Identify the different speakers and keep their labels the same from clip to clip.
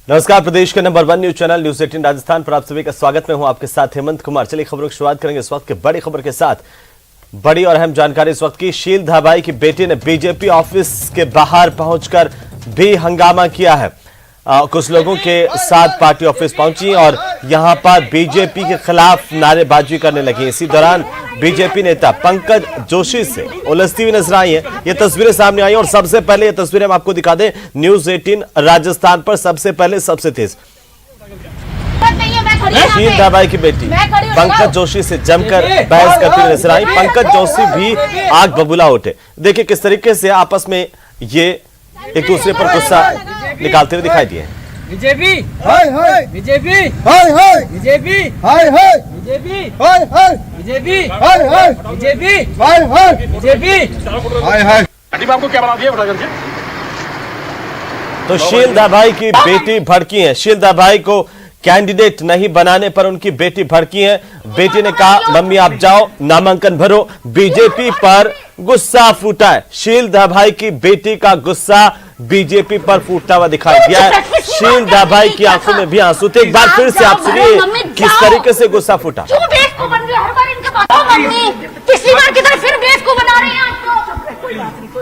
Speaker 1: नमस्कार, प्रदेश के number 1 news channel news 18 Rajasthan पर आप सभी का स्वागत। मैं हूं आपके साथ हेमंत कुमार। चलिए खबरों की शुरुआत करेंगे इस वक्त की बड़ी खबर के साथ। बड़ी और अहम जानकारी इस वक्त की। शील धाबाई की बेटी ने बीजेपी ऑफिस के बाहर पहुंचकर भी हंगामा किया है। कुछ लोगों के साथ पार्टी ऑफिस पहुंची और यहां पर बीजेपी के खिलाफ नारेबाजी करने लगी। इसी दौरान बीजेपी नेता पंकज जोशी से उलझती हुई नजर आई है। ये तस्वीरें सामने आई और सबसे पहले ये तस्वीरें हम आपको दिखा दें। न्यूज 18 राजस्थान पर सबसे पहले सबसे तेज। शील धाबाई की बेटी पंकज जोशी से जमकर बहस करती हुई नजर आई। पंकज जोशी भी आग बबूला उठे। देखिए किस तरीके से आपस में ये एक दूसरे पर गुस्सा निकालते हुए दिखाई दिए।
Speaker 2: बीजेपी हाय हाय, बीजेपी हाय हाय, बीजेपी हाय हाय, बीजेपी हाय हाय, बीजेपी हाय हाय, बीजेपी हाय हाय, बीजेपी हाय हाय।
Speaker 3: आपको क्या बना दिया बता करके?
Speaker 1: तो शील धाबाई की बेटी भड़की है। शील धाबाई को कैंडिडेट नहीं बनाने पर उनकी बेटी भड़की है। बेटी ने कहा, मम्मी आप जाओ नामांकन भरो। बीजेपी पर गुस्सा फूटा है। शील धाबाई की बेटी का गुस्सा बीजेपी पर फूटता हुआ दिखाई दिया है। शील धाबाई की आंखों में भी आंसू थे। एक बार फिर से आप सुनिए किस तरीके से गुस्सा फूटा।
Speaker 4: पिछली बार की तरह फिर बेस को बना रहे हैं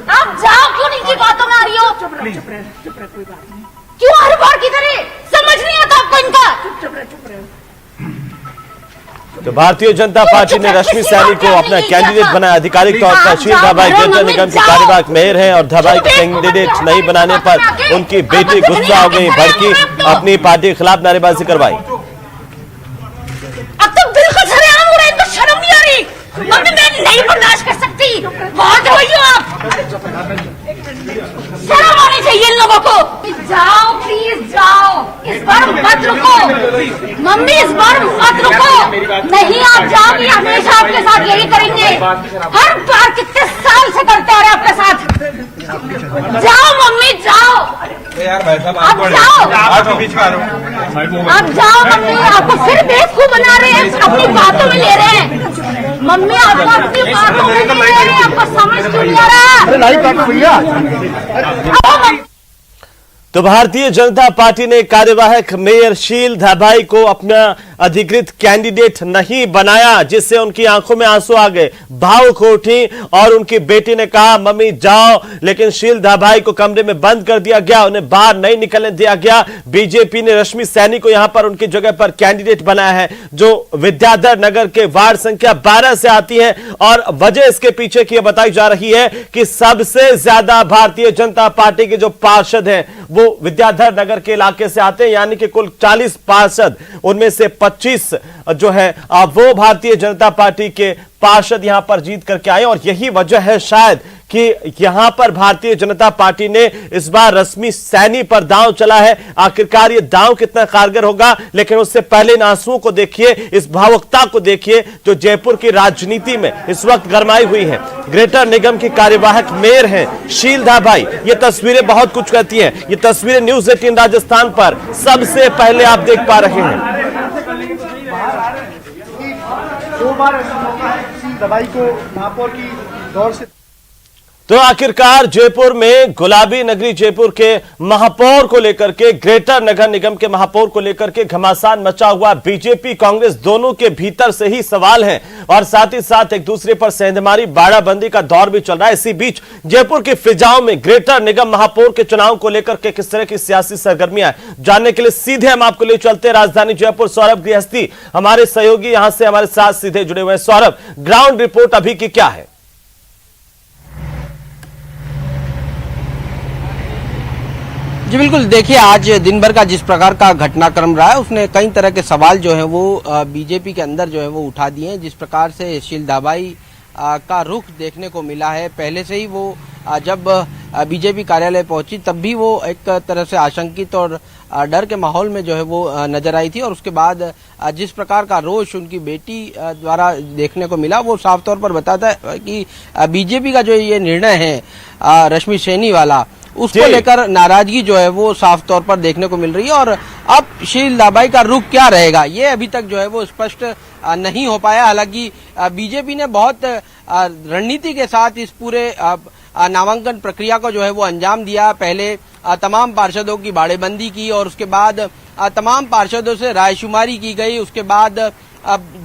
Speaker 4: आप जाओ, क्यों इनकी बातों में आ रही हो? क्यों हर बार की तरह समझ नहीं आता आपको इनका?
Speaker 1: तो भारतीय जनता पार्टी ने रश्मि सैनी को अपना कैंडिडेट बनाया। आधिकारिक तौर पर शील धाबाई ग्रेटर निगम की कार्यवाहक मेयर हैं और धाबाई को कैंडिडेट नहीं बनाने पर उनकी बेटी गुस्सा हो गई, भड़की, अपनी पार्टी के खिलाफ नारेबाजी करवाई।
Speaker 4: अब तो बिल्कुल सरेआम हो रहा है, इनको शर्म नहीं आ रही। मम्मी मैं नहीं बर्दाश्त कर सकती। बहुत हो आप, शर्म आनी चाहिए इन लोगों को। जाओ प्लीज जाओ, इस बार मत रुको मम्मी, इस बार मत रुको। नहीं आप जाओगी, हमेशा आपके साथ यही करेंगे। हर बार कितने साल से करते आ रहे आपके साथ। जाओ मम्मी जाओ, आप जाओ, आप जाओ मम्मी। आपको फिर बेवकूफ बना रहे हैं, अपनी बातों में ले रहे हैं। मम्मी आपको अपनी बातों में ले रहे हैं, आपको समझ क्यों नहीं आ रहा?
Speaker 1: तो भारतीय जनता पार्टी ने कार्यवाहक मेयर शील धाबाई को अपना अधिकृत कैंडिडेट नहीं बनाया, जिससे उनकी आंखों में आंसू आ गए, भावुक हो उठी और उनकी बेटी ने कहा मम्मी जाओ। लेकिन शील धाबाई को कमरे में बंद कर दिया गया, उन्हें बाहर नहीं निकलने दिया गया। बीजेपी ने रश्मि सैनी को यहां पर उनकी जगह पर कैंडिडेट बनाया है, जो विद्याधर नगर के वार्ड संख्या 12 से आती है। और वजह इसके पीछे की बताई जा रही है कि सबसे ज्यादा भारतीय जनता पार्टी के जो पार्षद हैं वो विद्याधर नगर के इलाके से आते हैं, यानी कि कुल 40 पार्षद, उनमें से 25 जो है वो भारतीय जनता पार्टी के पार्षद यहां पर जीत करके आए। और यही वजह है शायद कि यहां पर भारतीय जनता पार्टी ने इस बार रश्मि सैनी पर दांव चला है। आखिरकार ये दांव कितना कारगर होगा, लेकिन उससे पहले इन आंसुओं को देखिए, इस भावुकता को देखिए जो जयपुर की राजनीति में इस वक्त गरमाई हुई है। ग्रेटर निगम की कार्यवाहक मेयर हैं शील धाबाई। ये तस्वीरें बहुत कुछ कहती हैं। ये तस्वीरें न्यूज 18 राजस्थान पर सबसे पहले आप देख पा रहे हैं।
Speaker 5: दो बार ऐसा मौका है शील धाबाई को महापौर की दौर से।
Speaker 1: तो आखिरकार जयपुर में गुलाबी नगरी जयपुर के महापौर को लेकर के, ग्रेटर नगर निगम के महापौर को लेकर के घमासान मचा हुआ। बीजेपी कांग्रेस दोनों के भीतर से ही सवाल हैं और साथ ही साथ एक दूसरे पर सेंधमारी बाड़ाबंदी का दौर भी चल रहा है। इसी बीच जयपुर की फिजाओं में ग्रेटर निगम महापौर के चुनाव को लेकर के किस तरह की सियासी सरगर्मियां हैं, जानने के लिए सीधे हम आपको ले चलते हैं राजधानी जयपुर। सौरभ गृहस्थी हमारे सहयोगी यहां से हमारे साथ सीधे जुड़े हुए हैं। सौरभ, ग्राउंड रिपोर्ट अभी की क्या है?
Speaker 2: जी बिल्कुल, देखिए आज दिन भर का जिस प्रकार का घटनाक्रम रहा है उसने कई तरह के सवाल जो है वो बीजेपी के अंदर जो है वो उठा दिए हैं। जिस प्रकार से शील धाबाई का रुख देखने को मिला है, पहले से ही वो जब बीजेपी कार्यालय पहुंची तब भी वो एक तरह से आशंकित और डर के माहौल में जो है वो नजर आई थी। और उसके बाद जिस प्रकार का रोष उनकी बेटी द्वारा देखने को मिला वो साफ तौर पर बताता है कि बीजेपी का जो ये निर्णय है रश्मि सैनी वाला, उसको लेकर नाराजगी जो है वो साफ तौर पर देखने को मिल रही है। और अब शील धाबाई का रुख क्या रहेगा ये अभी तक जो है वो स्पष्ट नहीं हो पाया। हालांकि बीजेपी ने बहुत रणनीति के साथ इस पूरे नामांकन प्रक्रिया को जो है वो अंजाम दिया। पहले तमाम पार्षदों की बाड़ेबंदी की और उसके बाद तमाम पार्षदों से रायशुमारी की गई। उसके बाद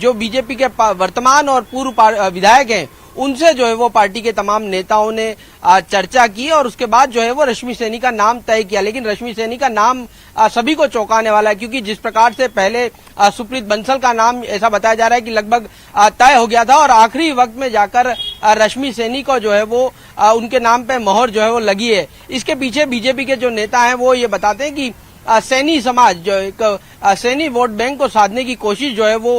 Speaker 2: जो बीजेपी के वर्तमान और पूर्व विधायक हैं उनसे जो है वो पार्टी के तमाम नेताओं ने चर्चा की और उसके बाद जो है वो रश्मि सैनी का नाम तय किया। लेकिन रश्मि सैनी का नाम सभी को चौंकाने वाला है, क्योंकि जिस प्रकार से पहले सुप्रीत बंसल का नाम ऐसा बताया जा रहा है कि लगभग तय हो गया था और आखिरी वक्त में जाकर रश्मि सैनी को जो है वो उनके नाम पे मोहर जो है वो लगी है। इसके पीछे बीजेपी के जो नेता हैं वो ये बताते हैं कि सैनी समाज जो एक सैनी वोट बैंक को साधने की कोशिश जो है वो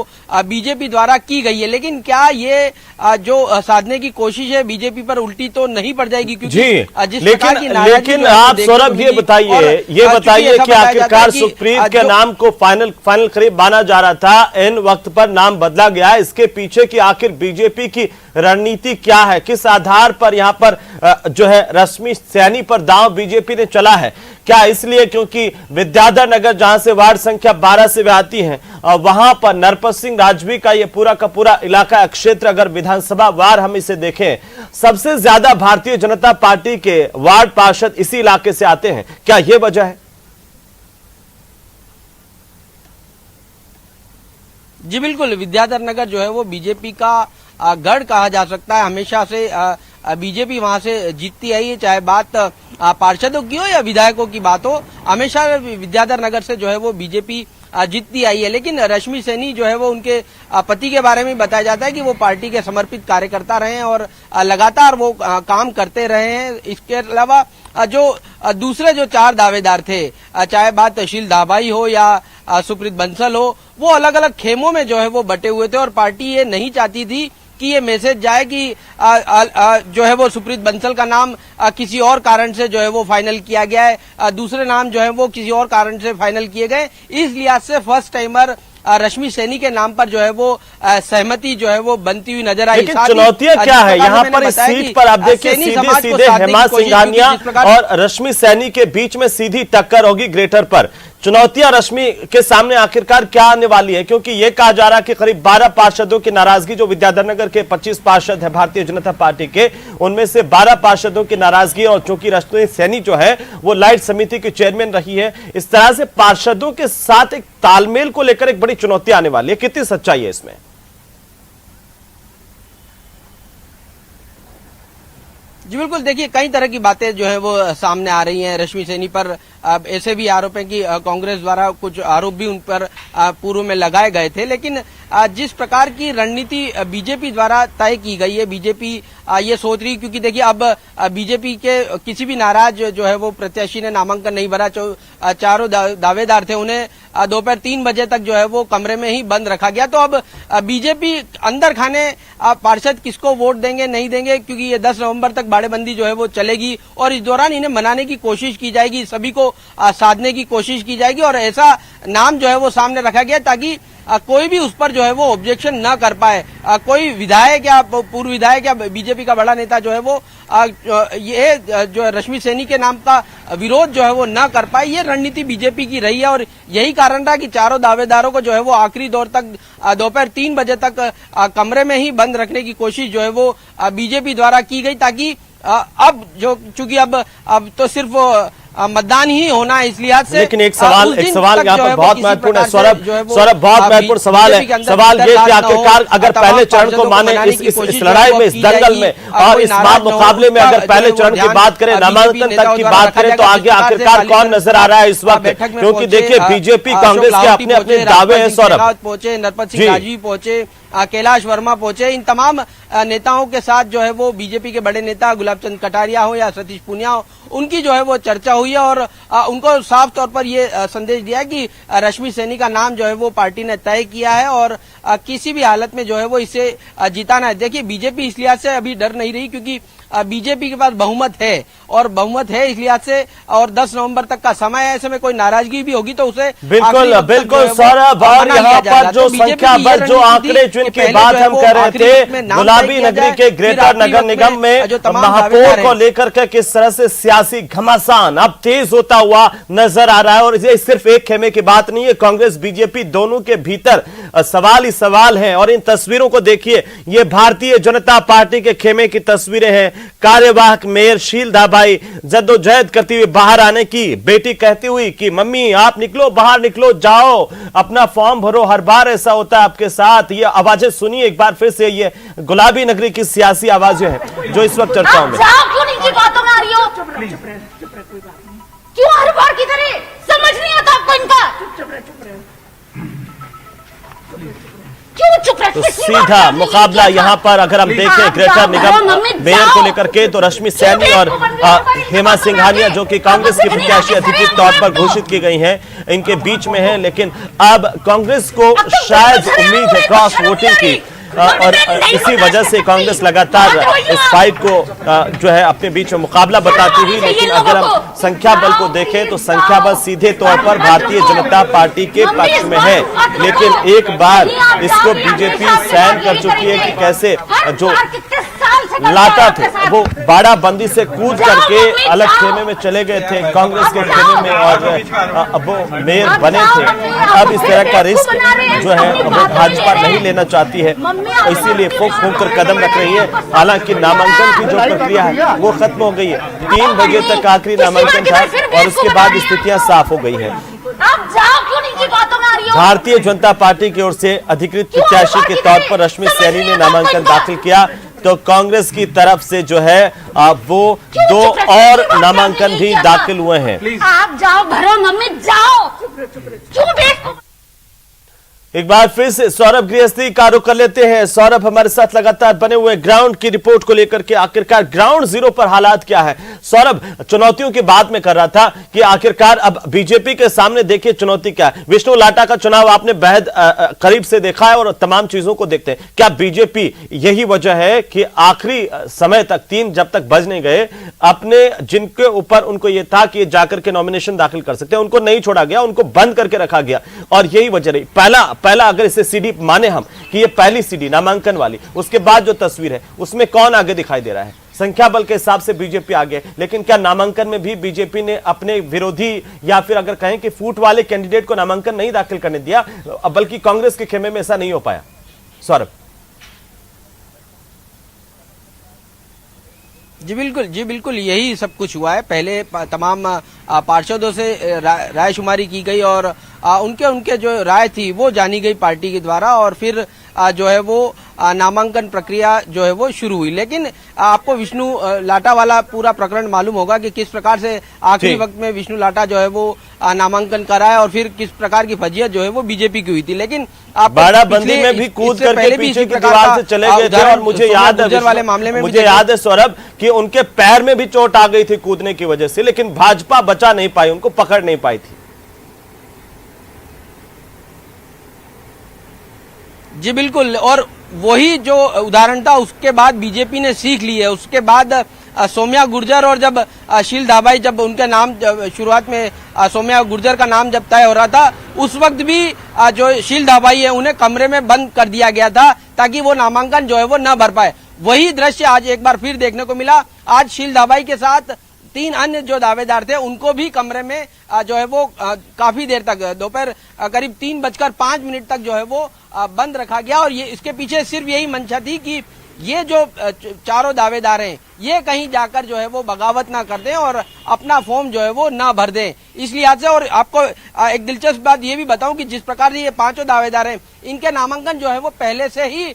Speaker 2: बीजेपी द्वारा की गई है। लेकिन क्या ये जो साधने की कोशिश है बीजेपी पर उल्टी तो नहीं पड़ जाएगी? क्योंकि जिस प्रकार की
Speaker 1: लेकिन आप सौरभ ये बताइए कि आखिरकार सुप्रीत के नाम को फाइनल करीब माना जा रहा था, इन वक्त पर नाम बदला गया। इसके पीछे की आखिर बीजेपी की रणनीति क्या है? किस आधार पर यहाँ पर जो है रश्मि सैनी पर दांव बीजेपी ने चला है? क्या इसलिए क्योंकि विद्याधर नगर जहां से वार्ड संख्या 12 से वे आती हैं वहां पर नरपत सिंह राजवी का ये पूरा का पूरा इलाका क्षेत्र, अगर विधानसभा वार हम इसे देखें, सबसे ज्यादा भारतीय जनता पार्टी के वार्ड पार्षद इसी इलाके से आते हैं। क्या यह वजह है?
Speaker 2: जी बिल्कुल, विद्याधर नगर जो है वो बीजेपी का गढ़ कहा जा सकता है। हमेशा से बीजेपी वहां से जीतती आई है, चाहे बात पार्षदों की हो या विधायकों की बात हो, हमेशा विद्याधर नगर से जो है वो बीजेपी जीतती आई है। लेकिन रश्मि सैनी जो है वो उनके पति के बारे में बताया जाता है कि वो पार्टी के समर्पित कार्यकर्ता रहे हैं और लगातार वो काम करते रहे हैं। इसके अलावा जो दूसरे जो 4 दावेदार थे, चाहे बात शील धाबाई हो या सुप्रीत बंसल हो, वो अलग अलग खेमों में जो है वो बटे हुए थे और पार्टी ये नहीं चाहती थी कि ये मैसेज जाए कि जो है वो सुप्रीत बंसल का नाम किसी और कारण से जो है वो फाइनल किया गया है, दूसरे नाम जो है वो किसी और कारण से फाइनल किए गए। इस लिहाज से फर्स्ट टाइमर रश्मि सैनी के नाम पर जो है वो सहमति जो है वो बनती हुई नजर आई।
Speaker 1: लेकिन चुनौतियां क्या है यहाँ पर? इस सीट पर आप देखिए सीधे हेमा सिंघानिया और रश्मि सैनी के बीच में सीधी टक्कर होगी ग्रेटर पर। चुनौतियां रश्मि के सामने आखिरकार क्या आने वाली है? क्योंकि यह कहा जा रहा है कि करीब 12 पार्षदों की नाराजगी, जो विद्याधर नगर के 25 पार्षद है भारतीय जनता पार्टी के, उनमें से 12 पार्षदों की नाराजगी, और चूंकि रश्मि सैनी जो है वो लाइट समिति की चेयरमैन रही है, इस तरह से पार्षदों के साथ एक तालमेल को लेकर एक बड़ी चुनौती आने वाली है। कितनी सच्चाई है इसमें?
Speaker 2: जी बिल्कुल, देखिए कई तरह की बातें जो है वो सामने आ रही हैं। रश्मि सैनी पर ऐसे भी आरोप है कि कांग्रेस द्वारा कुछ आरोप भी उन पर पूर्व में लगाए गए थे। लेकिन जिस प्रकार की रणनीति बीजेपी द्वारा तय की गई है, बीजेपी ये सोच रही, क्योंकि देखिए अब बीजेपी के किसी भी नाराज जो है वो प्रत्याशी ने नामांकन नहीं भरा, चारों दावेदार थे, उन्हें दोपहर 3 बजे तक जो है वो कमरे में ही बंद रखा गया। तो अब बीजेपी अंदर खाने पार्षद किसको वोट देंगे नहीं देंगे, क्योंकि ये 10 नवंबर तक बाड़ेबंदी जो है वो चलेगी और इस दौरान इन्हें मनाने की कोशिश की जाएगी, सभी को साधने की कोशिश की जाएगी और ऐसा नाम जो है वो सामने रखा गया ताकि कोई भी उस पर जो है वो ऑब्जेक्शन न कर पाए। कोई विधायक या पूर्व विधायक या बीजेपी का बड़ा नेता जो है वो ये जो रश्मि सैनी के नाम का विरोध जो है वो न कर पाए। ये रणनीति बीजेपी की रही है और यही कारण था कि चारों दावेदारों को जो है वो आखिरी दौर तक दोपहर 3 बजे तक कमरे में ही बंद रखने की कोशिश जो है वो बीजेपी द्वारा की गई, ताकि अब जो चूंकि अब तो सिर्फ मतदान ही होना है, इस लिहाज से।
Speaker 1: लेकिन एक सवाल यहाँ पर बहुत महत्वपूर्ण है सौरभ, बहुत महत्वपूर्ण सवाल है। सवाल ये कि आखिरकार अगर पहले चरण को माने इस लड़ाई में, इस दंगल में और इस मुकाबले में, अगर पहले चरण की बात करें, नामांकन तक की बात करें, तो आगे आखिरकार कौन नजर आ रहा है इस वक्त? क्योंकि देखिए बीजेपी कांग्रेस के अपने अपने दावे हैं। सौरभ
Speaker 2: पहुंचे, नरपत सिंह राजवी पहुंचे, कैलाश वर्मा पहुंचे, इन तमाम नेताओं के साथ जो है वो बीजेपी के बड़े नेता गुलाब चंद कटारिया हो या सतीश पूनिया हो, उनकी जो है वो चर्चा हुई है और उनको साफ तौर पर ये संदेश दिया है कि रश्मि सैनी का नाम जो है वो पार्टी ने तय किया है और किसी भी हालत में जो है वो इसे जिताना है। देखिए बीजेपी इस लिहाज से अभी डर नहीं रही, क्योंकि बीजेपी के पास बहुमत है और बहुमत है इस लिहाज से, और 10 नवंबर तक का समय है, ऐसे में कोई नाराजगी भी होगी तो उसे
Speaker 1: बिल्कुल बिल्कुल सौरभ, और यहाँ पर जो संख्या बल, जो आंकड़े जिनकी बात हम कर रहे थे, गुलाबी नगरी के ग्रेटर नगर निगम में महापौर को लेकर के किस तरह से सियासी घमासान अब तेज होता हुआ नजर आ रहा है। और ये सिर्फ एक खेमे की बात नहीं है, कांग्रेस बीजेपी दोनों के भीतर सवाल ही सवाल है। और इन तस्वीरों को देखिए, ये भारतीय जनता पार्टी के खेमे की तस्वीरें हैं कार्यवाहक मेयर शील धाबाई जद्दोजहद करती हुई बाहर आने की, बेटी कहती हुई कि मम्मी आप निकलो, बाहर निकलो, जाओ अपना फॉर्म भरो, हर बार ऐसा होता है आपके साथ। ये आवाजें सुनिए एक बार फिर से, ये गुलाबी नगरी की सियासी आवाजें हैं जो इस वक्त चर्चाओं में।
Speaker 4: जाओ, क्यों इनकी बातों में आ रही हो? क्यों हर बार की तरह? समझ नहीं आता आपको इनका? क्यों चुप रहे?
Speaker 1: तो सीधा मुकाबला यहां पर अगर हम देखें ग्रेटर निगम मेयर को लेकर के, तो रश्मि सैनी और हेमा सिंघानिया जो कि कांग्रेस की प्रत्याशी अधिकृत तौर पर घोषित की गई हैं, इनके बीच में है। लेकिन अब कांग्रेस को शायद उम्मीद है क्रॉस वोटिंग की, और इसी वजह से कांग्रेस लगातार इस फाइट को जो है अपने बीच में मुकाबला बताती हुई। लेकिन अगर हम संख्या बल को देखें तो संख्या बल सीधे तौर पर भारतीय जनता पार्टी के पक्ष में है। लेकिन एक बार इसको बीजेपी सहन कर चुकी है कि कैसे जो लाटा थे वो बाड़ाबंदी से कूद करके अलग खेमे में चले गए थे कांग्रेस के खेमे में, और अब वो मेयर बने थे। अब इस तरह का रिस्क जो है वो भाजपा नहीं लेना चाहती है, इसीलिए फूंक फूंक कर कदम रख रही है। हालांकि नामांकन की जो प्रक्रिया है वो खत्म हो गई है, 3 बजे तक आखिरी नामांकन था और उसके बाद स्थितियां साफ हो गई है। भारतीय जनता पार्टी की ओर से अधिकृत प्रत्याशी के तौर पर रश्मि सैनी ने नामांकन दाखिल किया, तो कांग्रेस की तरफ से जो है वो 2 और नामांकन भी दाखिल हुए हैं।
Speaker 4: आप जाओ, भरो मम्मी, जाओ। क्यों बेवकूफ?
Speaker 1: एक बार फिर से सौरभ गृहस्थी का रुख कर लेते हैं। सौरभ हमारे साथ लगातार बने हुए ग्राउंड की रिपोर्ट को लेकर के, आखिरकार ग्राउंड जीरो पर हालात क्या है? सौरभ, चुनौतियों की बात में कर रहा था कि आखिरकार अब बीजेपी के सामने देखिए चुनौती क्या है। विष्णु लाटा का चुनाव आपने बेहद करीब से देखा है और तमाम चीजों को देखते हैं। क्या बीजेपी यही वजह है कि आखिरी समय तक 3 जब तक बज नहीं गए, अपने जिनके ऊपर उनको यह था कि जाकर के नॉमिनेशन दाखिल कर सकते हैं, उनको नहीं छोड़ा गया, उनको बंद करके रखा गया, और यही वजह रही? पहला अगर इसे सीडी माने हम कि ये पहली सीडी नामांकन वाली, उसके बाद जो तस्वीर है उसमें कौन आगे दिखाई दे रहा है? संख्या बल के हिसाब से बीजेपी आगे, लेकिन क्या नामांकन में भी बीजेपी ने अपने विरोधी या फिर अगर कहें कि फूट वाले कैंडिडेट को नामांकन नहीं दाखिल करने दिया, बल्कि कांग्रेस के खेमे में ऐसा नहीं हो पाया? सौरभ
Speaker 2: जी बिल्कुल यही सब कुछ हुआ है। पहले तमाम पार्षदों से रायशुमारी की गई और उनके जो राय थी वो जानी गई पार्टी के द्वारा, और फिर जो है वो नामांकन प्रक्रिया जो है वो शुरू हुई। लेकिन आपको विष्णु लाटा वाला पूरा प्रकरण मालूम होगा कि किस प्रकार से आखिरी वक्त में विष्णु लाटा जो है वो नामांकन कराया और फिर किस प्रकार की फजीयत जो है वो बीजेपी की हुई थी। लेकिन
Speaker 1: बाड़ाबंदी में भी कूद करके पीछे की दीवार से चले गए थे, और मुझे याद है वाले मामले में मुझे याद है सौरभ कि उनके पैर में भी चोट आ गई थी कूदने की वजह से, लेकिन भाजपा बचा नहीं पाई, उनको पकड़ नहीं पाई थी।
Speaker 2: जी बिल्कुल, और वही जो उदाहरण था उसके बाद बीजेपी ने सीख ली है। उसके बाद सोम्या गुर्जर और जब शील धाबाई, जब उनके नाम शुरुआत में सोम्या गुर्जर का नाम जब तय हो रहा था, उस वक्त भी जो शील धाबाई है उन्हें कमरे में बंद कर दिया गया था ताकि वो नामांकन जो है वो न भर पाए। वही दृश्य आज एक बार फिर देखने को मिला। आज शील धाबाई के साथ 3 अन्य जो दावेदार थे उनको भी कमरे में जो है वो काफी देर तक, दोपहर करीब 3:05 तक जो है वो बंद रखा गया। और ये इसके पीछे सिर्फ यही मंशा थी कि ये जो चारों दावेदार हैं ये कहीं जाकर जो है वो बगावत ना कर दें और अपना फॉर्म जो है वो ना भर दें, इस लिहाज से। और आपको एक दिलचस्प बात ये भी बताऊं कि जिस प्रकार से ये 5 दावेदार हैं, इनके नामांकन जो है वो पहले से ही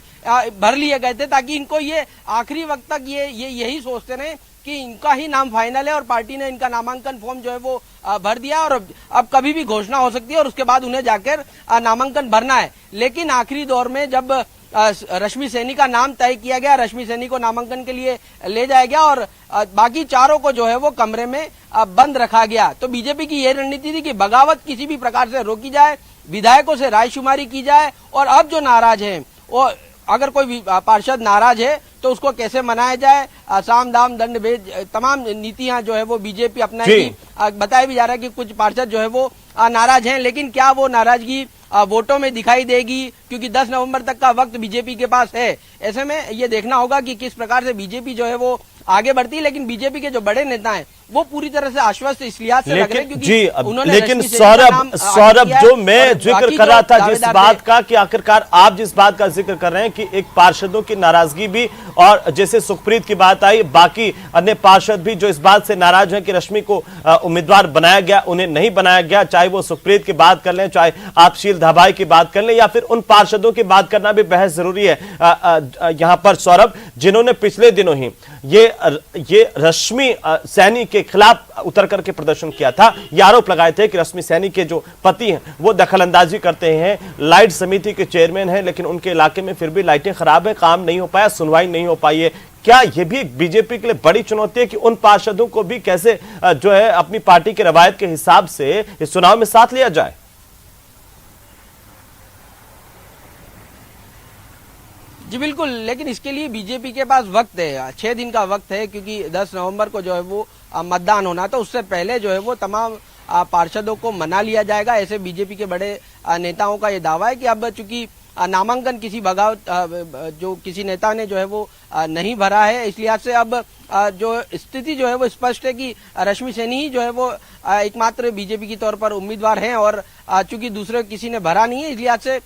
Speaker 2: भर लिए गए थे ताकि इनको ये आखिरी वक्त तक ये यही सोचते रहे कि इनका ही नाम फाइनल है और पार्टी ने इनका नामांकन फॉर्म जो है वो भर दिया और अब कभी भी घोषणा हो सकती है और उसके बाद उन्हें जाकर नामांकन भरना है। लेकिन आखिरी दौर में जब रश्मि सैनी का नाम तय किया गया, रश्मि सैनी को नामांकन के लिए ले जाया गया और बाकी चारों को जो है वो कमरे में बंद रखा गया। तो बीजेपी की यह रणनीति थी कि बगावत किसी भी प्रकार से रोकी जाए, विधायकों से रायशुमारी की जाए, और अब जो नाराज हैं वो, अगर कोई पार्षद नाराज है तो उसको कैसे मनाया जाए, साम दाम दंड भेद तमाम नीतियां जो है वो बीजेपी अपनाएगी। बताया भी जा रहा है कि कुछ पार्षद जो है वो नाराज हैं, लेकिन क्या वो नाराजगी वोटों में दिखाई देगी, क्योंकि 10 नवंबर तक का वक्त बीजेपी के पास है। ऐसे में ये देखना होगा कि किस प्रकार से बीजेपी जो है वो आगे बढ़ती है। लेकिन बीजेपी के जो बड़े नेता हैं वो पूरी तरह से आश्वस्त इस लिहाज से लग रहे हैं क्योंकि
Speaker 1: जी
Speaker 2: उन्होंने
Speaker 1: लेकिन
Speaker 2: रश्मि सैनी का नाम
Speaker 1: सौरभ
Speaker 2: किया है
Speaker 1: जो
Speaker 2: और
Speaker 1: मैं जिक्र
Speaker 2: बाकी
Speaker 1: कर
Speaker 2: जो
Speaker 1: रहा था जिस
Speaker 2: दावेदार
Speaker 1: बात
Speaker 2: थे,
Speaker 1: का कि आखिरकार आप जिस बात का जिक्र कर रहे हैं कि एक पार्षदों की नाराजगी भी, और जैसे सुखप्रीत की बात आई, बाकी अन्य पार्षद भी जो इस बात से नाराज हैं कि रश्मि को उम्मीदवार बनाया गया, उन्हें नहीं बनाया गया, चाहे वो सुखप्रीत की बात कर लें, चाहे आप शील धाबाई की बात कर लें, या फिर उन पार्षदों की बात करना भी बेहद जरूरी है यहां पर सौरभ, जिन्होंने पिछले दिनों ही ये रश्मि सैनी के खिलाफ उतर करके प्रदर्शन किया था। ये आरोप लगाए थे कि रश्मि सैनी के जो पति हैं वो दखलंदाजी करते हैं, लाइट समिति के चेयरमैन हैं, लेकिन उनके इलाके में फिर भी लाइटें खराब है, काम नहीं हो पाया, सुनवाई नहीं हो पाई है। क्या यह भी एक बीजेपी के लिए बड़ी चुनौती है कि उन पार्षदों को भी कैसे जो है अपनी पार्टी के रवायत के हिसाब से इस चुनाव में साथ लिया जाए?
Speaker 2: जी बिल्कुल, लेकिन इसके लिए बीजेपी के पास वक्त है, 6 दिन का वक्त है, क्योंकि 10 नवंबर को जो है वो मतदान होना, तो उससे पहले जो है वो तमाम पार्षदों को मना लिया जाएगा। ऐसे बीजेपी के बड़े नेताओं का ये दावा है कि अब चूंकि नामांकन किसी बगावत जो किसी नेता ने जो है वो नहीं भरा है, इस लिहाज से अब जो स्थिति जो है वो स्पष्ट है कि रश्मि सैनी ही जो है वो एकमात्र बीजेपी की तौर पर उम्मीदवार हैं, और चूंकि दूसरे किसी ने भरा नहीं है, इस लिहाज से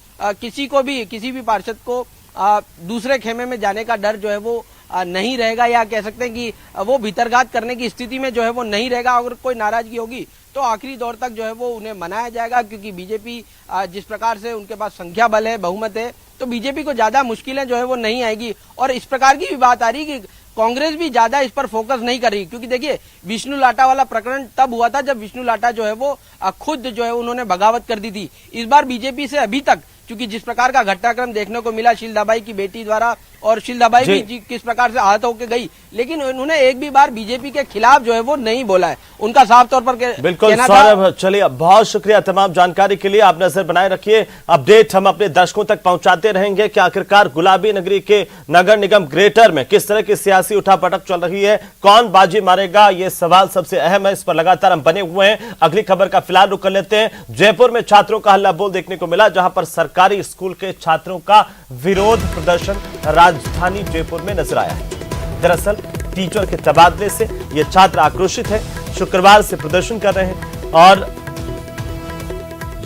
Speaker 2: किसी भी पार्षद को दूसरे खेमे में जाने का डर जो है वो नहीं रहेगा, या कह सकते हैं कि वो भीतरघात करने की स्थिति में जो है वो नहीं रहेगा। अगर कोई नाराजगी होगी तो आखिरी दौर तक जो है वो उन्हें मनाया जाएगा, क्योंकि बीजेपी जिस प्रकार से उनके पास संख्या बल है, बहुमत है, तो बीजेपी को ज्यादा मुश्किलें जो है वो नहीं आएगी। और इस प्रकार की भी बात आ रही कि कांग्रेस भी ज्यादा इस पर फोकस नहीं कर रही, क्योंकि देखिए विष्णु लाटा वाला प्रकरण तब हुआ था जब विष्णु लाटा जो है वो खुद जो है उन्होंने बगावत कर दी थी। इस बार बीजेपी से अभी तक, क्योंकि जिस प्रकार का घटनाक्रम देखने को मिला शील धाबाई की बेटी द्वारा, और शील धाबाई भी किस प्रकार से आहत होकर गई, लेकिन उन्होंने एक भी बार बीजेपी के खिलाफ जो है वो नहीं बोला है। उनका साफ तौर पर
Speaker 1: बिल्कुल सौरभ, चलिए बहुत शुक्रिया तमाम जानकारी के लिए। आप नजर बनाए रखिए, अपडेट हम अपने दर्शकों तक पहुंचाते रहेंगे कि आखिरकार गुलाबी नगरी के नगर निगम ग्रेटर में किस तरह की सियासी उठापटक चल रही है, कौन बाजी मारेगा, ये सवाल सबसे अहम है, इस पर लगातार हम बने हुए हैं। अगली खबर का फिलहाल रुख कर लेते हैं। जयपुर में छात्रों का हल्ला बोल देखने को मिला, जहां पर सरकारी स्कूल के छात्रों का विरोध प्रदर्शन राजधानी जयपुर में नजर आया है। दरअसल टीचर के तबादले से ये छात्र आक्रोशित है, शुक्रवार से प्रदर्शन कर रहे हैं, और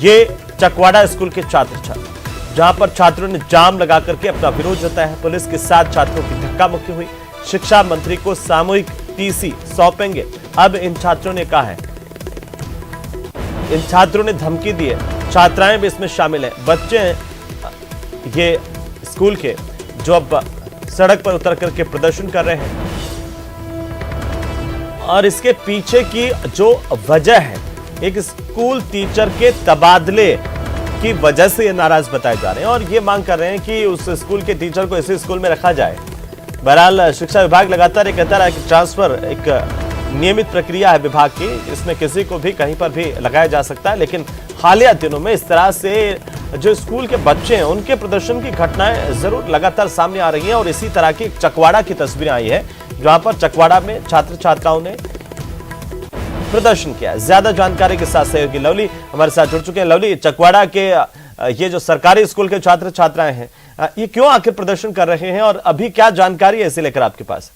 Speaker 1: ये चकवाड़ा स्कूल के छात्र जहां पर छात्रों ने जाम लगा करके अपना विरोध जताया है। पुलिस के साथ छात्रों की धक्का मुक्की हुई, शिक्षा मंत्री को सामूहिक टीसी सौंपेंगे अब इन छात्रों ने कहा है। इन छात्रों ने धमकी दी है, छात्राएं भी इसमें शामिल हैं, बच्चे हैं ये स्कूल के जो अब सड़क पर उतर करके प्रदर्शन कर रहे हैं, और इसके पीछे की जो वजह है, एक स्कूल टीचर के तबादले की वजह से ये नाराज बताए जा रहे हैं, और ये मांग कर रहे हैं कि उस स्कूल के टीचर को इसी स्कूल में रखा जाए। बहरहाल शिक्षा विभाग लगातार ये कहता रहा कि ट्रांसफर एक नियमित प्रक्रिया है विभाग की, इसमें किसी को भी कहीं पर भी लगाया जा सकता है, लेकिन हालिया दिनों में इस तरह से जो स्कूल के बच्चे हैं उनके प्रदर्शन की घटनाएं जरूर लगातार सामने आ रही हैं, और इसी तरह की चकवाड़ा की तस्वीरें आई है, जहां पर चकवाड़ा में छात्र छात्राओं ने प्रदर्शन किया है। ज्यादा जानकारी के साथ सहयोगी लवली हमारे साथ जुड़ चुके हैं। लवली, चकवाड़ा के ये जो सरकारी स्कूल के छात्र छात्राएं हैं, ये क्यों आखिर प्रदर्शन कर रहे हैं, और अभी क्या जानकारी है इसे लेकर आपके पास?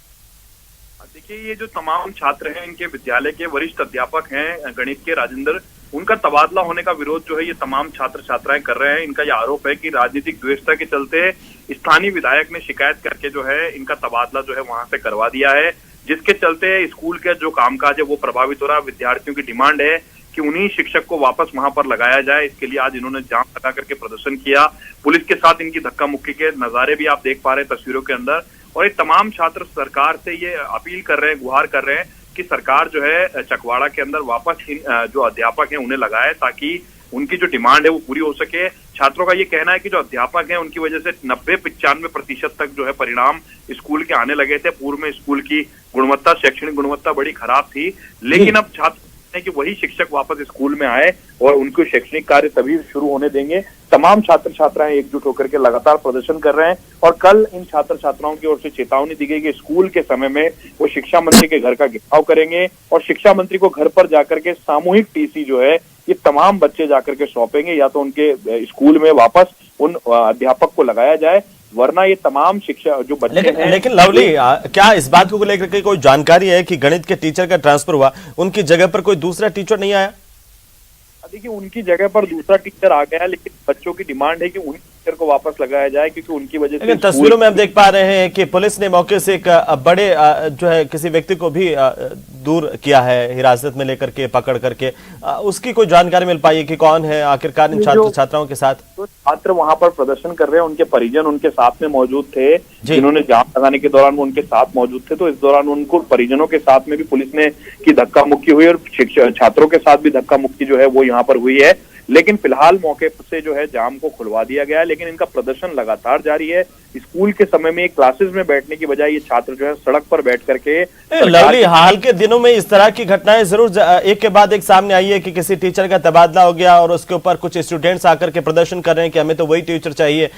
Speaker 3: देखिए, ये जो तमाम छात्र हैं, इनके विद्यालय के वरिष्ठ अध्यापक हैं गणित के राजेंद्र, उनका तबादला होने का विरोध जो है ये तमाम छात्र छात्राएं कर रहे हैं। इनका ये आरोप है कि राजनीतिक द्वेषता के चलते स्थानीय विधायक ने शिकायत करके जो है इनका तबादला जो है वहां से करवा दिया है, जिसके चलते स्कूल का जो कामकाज है वो प्रभावित हो रहा है। विद्यार्थियों की डिमांड है कि उन्हीं शिक्षक को वापस वहां पर लगाया जाए। इसके लिए आज इन्होंने जाम लगा करके प्रदर्शन किया। पुलिस के साथ इनकी धक्का मुक्की के नजारे भी आप देख पा रहे हैं तस्वीरों के अंदर, और ये तमाम छात्र सरकार से ये अपील कर रहे हैं, गुहार कर रहे हैं कि सरकार जो है चकवाड़ा के अंदर वापस जो अध्यापक हैं उन्हें लगाए, ताकि उनकी जो डिमांड है वो पूरी हो सके। छात्रों का ये कहना है कि जो अध्यापक हैं उनकी वजह से 90-95% तक जो है परिणाम स्कूल के आने लगे थे। पूर्व में स्कूल की गुणवत्ता, शैक्षणिक गुणवत्ता बड़ी खराब थी, लेकिन अब छात्र कि वही शिक्षक वापस स्कूल में आए और उनको शैक्षणिक कार्य तभी शुरू होने देंगे। तमाम छात्र छात्राएं एकजुट होकर के लगातार प्रदर्शन कर रहे हैं, और कल इन छात्र छात्राओं की ओर से चेतावनी दी गई कि स्कूल के समय में वो शिक्षा मंत्री के घर का घेराव करेंगे, और शिक्षा मंत्री को घर पर जाकर के सामूहिक टीसी जो है ये तमाम बच्चे जाकर के सौंपेंगे, या तो उनके स्कूल में वापस उन अध्यापक को लगाया जाए, वरना ये तमाम शिक्षा जो बच्चे हैं।
Speaker 1: लेकिन लवली, क्या इस बात को लेकर के कोई जानकारी है कि गणित के टीचर का ट्रांसफर हुआ, उनकी जगह पर कोई दूसरा टीचर नहीं आया?
Speaker 3: देखिए, उनकी जगह पर दूसरा टीचर आ गया, लेकिन बच्चों की डिमांड है कि उन्हीं टीचर को वापस लगाया जाए, क्योंकि उनकी वजह से।
Speaker 1: लेकिन तस्वीरों में हम देख पा रहे हैं कि पुलिस ने मौके से एक बड़े जो है किसी व्यक्ति को भी दूर किया है, हिरासत में लेकर के पकड़ करके। उसकी कोई जानकारी मिल पाई है कि कौन है आखिरकार इन छात्र छात्राओं के साथ?
Speaker 3: तो छात्र वहां पर प्रदर्शन कर रहे हैं, उनके परिजन उनके साथ में मौजूद थे, जिन्होंने जाम लगाने के दौरान वो उनके साथ मौजूद थे। तो इस दौरान उनको परिजनों के साथ में भी पुलिस ने की धक्का मुक्की हुई, और छात्रों के साथ भी धक्का मुक्की जो है वो यहाँ पर हुई है। लेकिन फिलहाल मौके से जो है जाम को खुलवा दिया गया है, लेकिन इनका प्रदर्शन लगातार जारी है। स्कूल के समय में क्लासेस में बैठने की बजाय ये छात्र जो है सड़क पर बैठ करके।
Speaker 1: लवली, हाल के दिनों में इस तरह की घटनाएं जरूर एक के बाद एक सामने आई है कि किसी टीचर का तबादला हो गया और उसके ऊपर कुछ स्टूडेंट्स आकर के प्रदर्शन कर रहे हैं कि हमें तो वही टीचर चाहिए।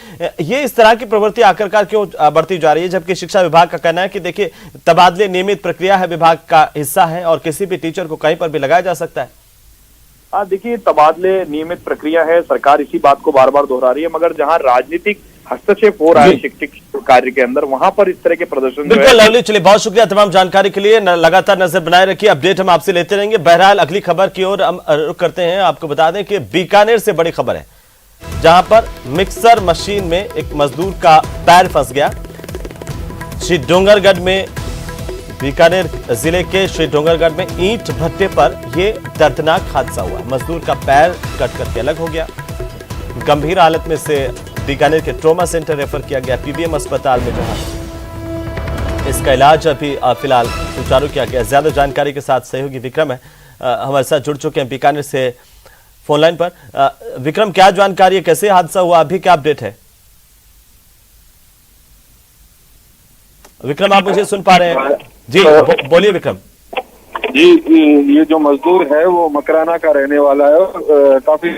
Speaker 1: ये इस तरह की प्रवृत्ति आखिरकार क्यों बढ़ती जा रही है, जबकि शिक्षा विभाग का कहना है कि देखिए तबादले नियमित प्रक्रिया है, विभाग का हिस्सा है और किसी भी टीचर को कहीं पर भी लगाया जा सकता है।
Speaker 3: देखिए, तबादले नियमित प्रक्रिया है, सरकार इसी बात को बार बार दोहरा रही है, मगर जहां राजनीतिक हस्तक्षेप हो रहा है शिक्षक कार्य के अंदर, वहां पर इस तरह के प्रदर्शन।
Speaker 1: बिल्कुल लवली, चलिए बहुत शुक्रिया तमाम जानकारी के लिए। लगातार नजर बनाए रखिए, अपडेट हम आपसे लेते रहेंगे। बहरहाल अगली खबर की ओर हम रुख करते हैं। आपको बता दें कि बीकानेर से बड़ी खबर है, जहां पर मिक्सर मशीन में एक मजदूर का पैर फंस गया। श्री डोंगरगढ़ में, बीकानेर जिले के श्री डोंगरगढ़ में ईंट भट्टे पर यह दर्दनाक हादसा हुआ। मजदूर का पैर कट करके अलग हो गया। गंभीर हालत में से बीकानेर के ट्रॉमा सेंटर रेफर किया गया, पीबीएम अस्पताल में, जहां इसका इलाज अभी फिलहाल सुचारू किया गया। ज्यादा जानकारी के साथ सहयोगी विक्रम है हमारे साथ जुड़ चुके हैं बीकानेर से फोन लाइन पर। विक्रम, क्या जानकारी है, कैसे हादसा हुआ, अभी क्या अपडेट है? विक्रम, आप मुझे सुन पा रहे हैं? जी बोलिए विक्रम।
Speaker 6: जी, ये जो मजदूर है वो मकराना का रहने वाला है और काफी।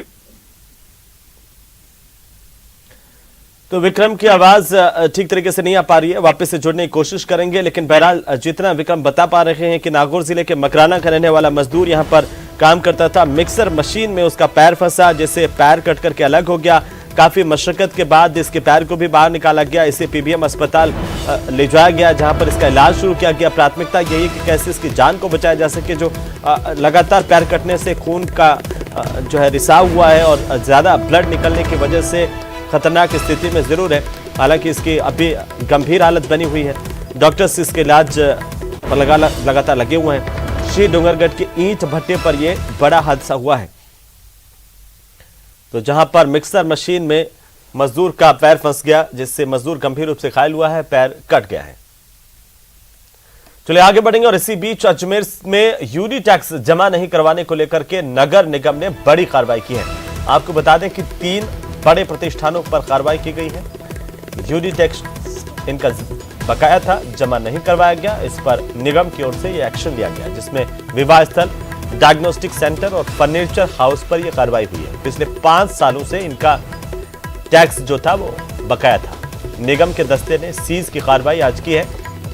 Speaker 1: तो विक्रम की आवाज ठीक तरीके से नहीं आ पा रही है, वापस से जुड़ने की कोशिश करेंगे। लेकिन बहरहाल जितना विक्रम बता पा रहे हैं कि नागौर जिले के मकराना का रहने वाला मजदूर यहां पर काम करता था। मिक्सर मशीन में उसका पैर फंसा, जिससे पैर कट करके अलग हो गया। काफी मशक्कत के बाद इसके पैर को भी बाहर निकाला गया। इसे पीबीएम अस्पताल ले जाया गया, जहां पर इसका इलाज शुरू किया गया। प्राथमिकता यही है कि कैसे इसकी जान को बचाया जा सके, जो लगातार पैर कटने से खून का जो है रिसाव हुआ है और ज्यादा ब्लड निकलने की वजह से खतरनाक स्थिति में जरूर है। हालांकि इसकी अभी गंभीर हालत बनी हुई है, डॉक्टर्स इसके इलाज लगातार लगे हुए हैं। श्री डोंगरगढ़ के ईंट भट्टे पर यह बड़ा हादसा हुआ है, तो जहां पर मिक्सर मशीन में मजदूर का पैर फंस गया, जिससे मजदूर गंभीर रूप से घायल हुआ है, पैर कट गया है। चलिए आगे बढ़ेंगे। और इसी बीच अजमेर में यूडी टैक्स जमा नहीं करवाने को लेकर के नगर निगम ने बड़ी कार्रवाई की है। आपको बता दें कि 3 बड़े प्रतिष्ठानों पर कार्रवाई की गई है। यूडी टैक्स इनका बकाया था, जमा नहीं करवाया गया। इस पर निगम की ओर से यह एक्शन लिया गया, जिसमें विवाह स्थल, डायग्नोस्टिक सेंटर और फर्नीचर हाउस पर यह कार्रवाई हुई है। पिछले 5 सालों से इनका टैक्स जो था वो बकाया था। निगम के दस्ते ने सीज की कार्रवाई आज की है।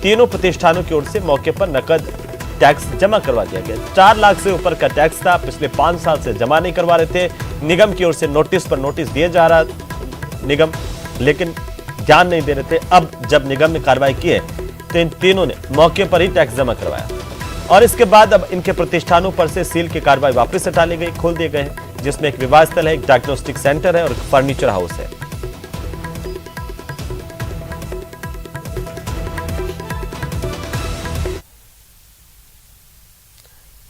Speaker 1: तीनों प्रतिष्ठानों की ओर से मौके पर नकद टैक्स जमा करवा दिया गया। 4 लाख से ऊपर का टैक्स था, पिछले 5 साल से जमा नहीं करवा रहे थे। निगम की ओर से नोटिस पर नोटिस दिए जा रहा निगम, लेकिन ध्यान नहीं दे रहे थे। अब जब निगम ने कार्रवाई की है तो इन तीनों ने मौके पर ही टैक्स जमा करवाया, और इसके बाद अब इनके प्रतिष्ठानों पर से सील की कार्रवाई वापस हटा ली गई, खोल दिए गए हैं, जिसमें एक विवाह स्थल है, एक डायग्नोस्टिक सेंटर है और एक फर्नीचर हाउस है।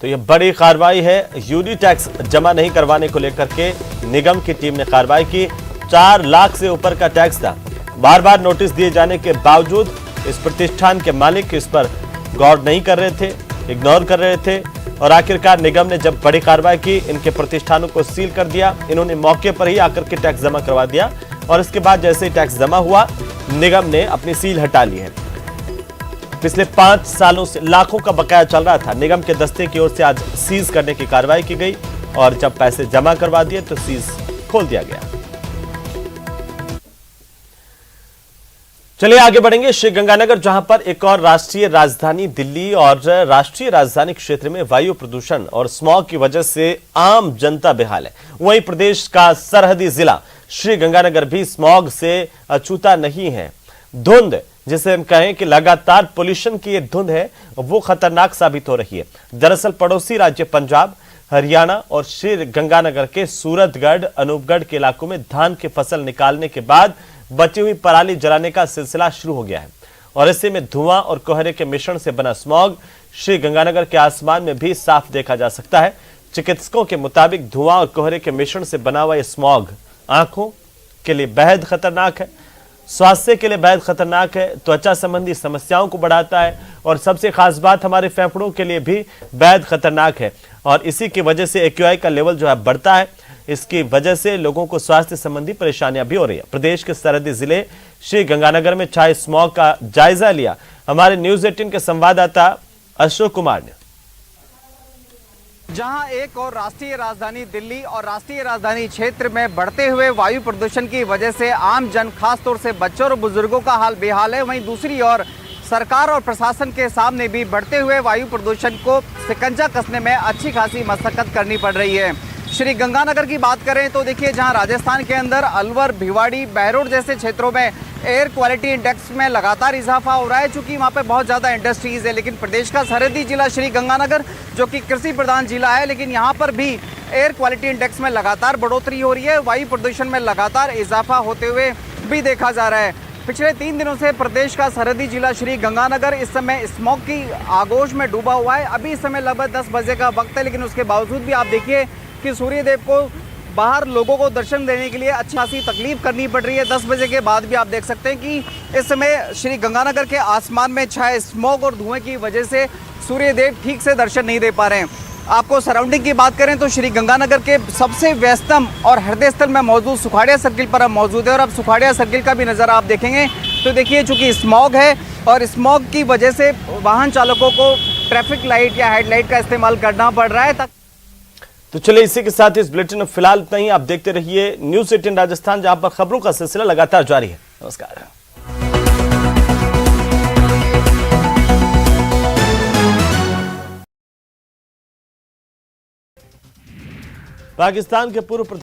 Speaker 1: तो यह बड़ी कार्रवाई है। यूडी टैक्स जमा नहीं करवाने को लेकर के निगम की टीम ने कार्रवाई की। 4 लाख से ऊपर का टैक्स था। बार बार नोटिस दिए जाने के बावजूद इस प्रतिष्ठान के मालिक इस पर गौर नहीं कर रहे थे, इग्नोर कर रहे थे, और आखिरकार निगम ने जब बड़ी कार्रवाई की, इनके प्रतिष्ठानों को सील कर दिया। इन्होंने मौके पर ही आकर के टैक्स जमा करवा दिया, और इसके बाद जैसे ही टैक्स जमा हुआ, निगम ने अपनी सील हटा ली है। पिछले 5 सालों से लाखों का बकाया चल रहा था। निगम के दस्ते की ओर से आज सीज करने की कार्रवाई की गई, और जब पैसे जमा करवा दिए तो सीज खोल दिया गया। चलिए आगे बढ़ेंगे श्रीगंगानगर, जहां पर एक और राष्ट्रीय राजधानी दिल्ली और राष्ट्रीय राजधानी क्षेत्र में वायु प्रदूषण और स्मॉग की वजह से आम जनता बेहाल है। वहीं प्रदेश का सरहदी जिला श्री गंगानगर भी स्मॉग से अछूता नहीं है। धुंध, जिसे हम कहें कि लगातार पोल्यूशन की ये धुंध है, वो खतरनाक साबित हो रही है। दरअसल पड़ोसी राज्य पंजाब, हरियाणा और श्री गंगानगर के सूरतगढ़, अनूपगढ़ के इलाकों में धान की फसल निकालने के बाद बची हुई पराली जलाने का सिलसिला शुरू हो गया है और ऐसे में धुआं और कोहरे के मिश्रण से बना स्मॉग श्री गंगानगर के आसमान में भी साफ देखा जा सकता है। चिकित्सकों के मुताबिक धुआं और कोहरे के मिश्रण से बना हुआ यह स्मॉग आंखों के लिए बेहद खतरनाक है, स्वास्थ्य के लिए बेहद खतरनाक है, त्वचा संबंधी समस्याओं को बढ़ाता है और सबसे खास बात हमारे फेफड़ों के लिए भी बेहद खतरनाक है और इसी की वजह से AQI का लेवल जो है बढ़ता है। इसकी वजह से लोगों को स्वास्थ्य संबंधी परेशानियां भी हो रही है। प्रदेश के सरहदी जिले श्री गंगानगर में छाए स्मॉग का जायजा लिया हमारे न्यूज 18 के संवाददाता अशोक कुमार ने।
Speaker 7: जहां एक और राष्ट्रीय राजधानी दिल्ली और राष्ट्रीय राजधानी क्षेत्र में बढ़ते हुए वायु प्रदूषण की वजह से आम जन, खासतौर से बच्चों और बुजुर्गों का हाल बेहाल है, वहीं दूसरी ओर सरकार और प्रशासन के सामने भी बढ़ते हुए वायु प्रदूषण को शिकंजा कसने में अच्छी खासी मशक्कत करनी पड़ रही है। श्री गंगानगर की बात करें तो देखिए, जहां राजस्थान के अंदर अलवर, भिवाड़ी, बहरोड जैसे क्षेत्रों में एयर क्वालिटी इंडेक्स में लगातार इजाफा हो रहा है, चूंकि वहां पे बहुत ज़्यादा इंडस्ट्रीज़ है। लेकिन प्रदेश का सरहदी जिला श्री गंगानगर, जो कि कृषि प्रधान जिला है, लेकिन यहाँ पर भी एयर क्वालिटी इंडेक्स में लगातार बढ़ोतरी हो रही है, वायु प्रदूषण में लगातार इजाफा होते हुए भी देखा जा रहा है। पिछले 3 दिनों से प्रदेश का सरहदी जिला श्री गंगानगर इस समय स्मॉग की आगोश में डूबा हुआ है। अभी इस समय लगभग 10 बजे का वक्त है, लेकिन उसके बावजूद भी आप देखिए कि सूर्यदेव को बाहर लोगों को दर्शन देने के लिए अच्छी खासी तकलीफ करनी पड़ रही है। 10 बजे के बाद भी आप देख सकते हैं कि इस समय श्री गंगानगर के आसमान में छाए स्मॉग और धुएं की वजह से सूर्यदेव ठीक से दर्शन नहीं दे पा रहे हैं। आपको सराउंडिंग की बात करें तो श्री गंगानगर के सबसे व्यस्तम और हृदय स्थल में मौजूद सुखाड़िया सर्किल पर हम मौजूद है और अब सुखाड़िया सर्किल का भी नज़ारा आप देखेंगे तो देखिए, चूँकि स्मॉग है और स्मॉग की वजह से वाहन चालकों को ट्रैफिक लाइट या हेडलाइट का इस्तेमाल करना पड़ रहा है।
Speaker 1: तो चलिए, इसी के साथ इस बुलेटिन में फिलहाल इतना ही। आप देखते रहिए न्यूज 18 राजस्थान, जहां पर खबरों का सिलसिला लगातार जारी है। नमस्कार। पाकिस्तान के पूर्व